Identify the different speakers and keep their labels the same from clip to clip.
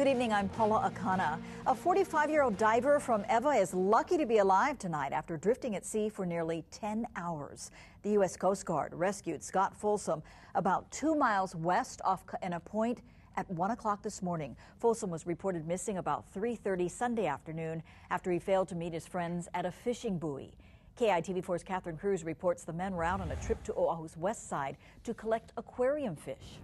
Speaker 1: Good evening, I'm Paula Akana. A 45-year-old diver from Eva is lucky to be alive tonight after drifting at sea for nearly 10 hours. The U.S. Coast Guard rescued Scott Folsom about 2 miles west off Kaena Point at 1 o'clock this morning. Folsom was reported missing about 3:30 Sunday afternoon after he failed to meet his friends at a fishing buoy. KITV4's Catherine Cruz reports the men were out on a trip to Oahu's west side to collect aquarium fish.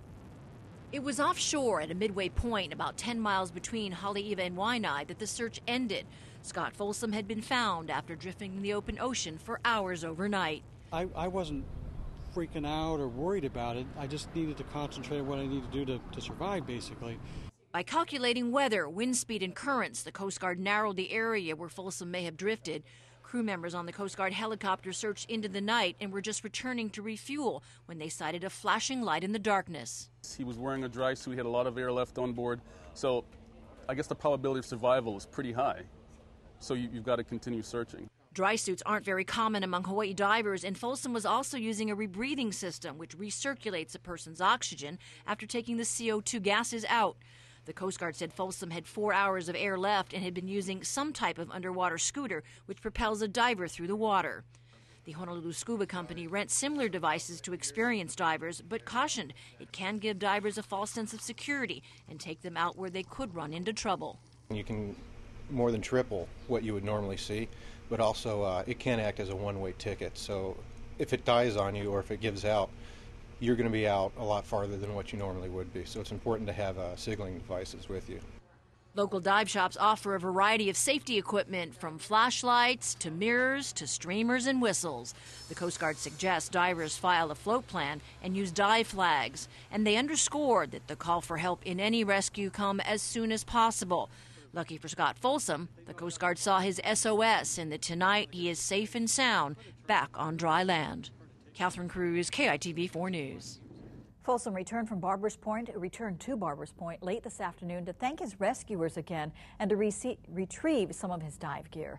Speaker 2: It was offshore at a midway point about 10 miles between Haleiwa and Waianae that the search ended. Scott Folsom had been found after drifting in the open ocean for hours overnight.
Speaker 3: I wasn't freaking out or worried about it. I just needed to concentrate on what I needed to do to survive, basically.
Speaker 2: By calculating weather, wind speed, and currents, the Coast Guard narrowed the area where Folsom may have drifted. Crew members on the Coast Guard helicopter searched into the night and were just returning to refuel when they sighted a flashing light in the darkness.
Speaker 4: He was wearing a dry suit. He had a lot of air left on board. So I guess the probability of survival is pretty high. So you've got to continue searching.
Speaker 2: Dry suits aren't very common among Hawaii divers, and Folsom was also using a rebreathing system which recirculates a person's oxygen after taking the CO2 gases out. The Coast Guard said Folsom had 4 hours of air left and had been using some type of underwater scooter which propels a diver through the water. The Honolulu Scuba Company rents similar devices to experienced divers, but cautioned it can give divers a false sense of security and take them out where they could run into trouble.
Speaker 5: You can more than triple what you would normally see, but also it can act as a one-way ticket. So if it dies on you or if it gives out, you're going to be out a lot farther than what you normally would be. So it's important to have signaling devices with you.
Speaker 2: Local dive shops offer a variety of safety equipment, from flashlights to mirrors to streamers and whistles. The Coast Guard suggests divers file a float plan and use dive flags, and they underscored that the call for help in any rescue come as soon as possible. Lucky for Scott Folsom, the Coast Guard saw his SOS, and that tonight he is safe and sound back on dry land. Catherine Cruz, KITV4 News.
Speaker 1: Folsom returned to Barbers Point late this afternoon to thank his rescuers again and to retrieve some of his dive gear.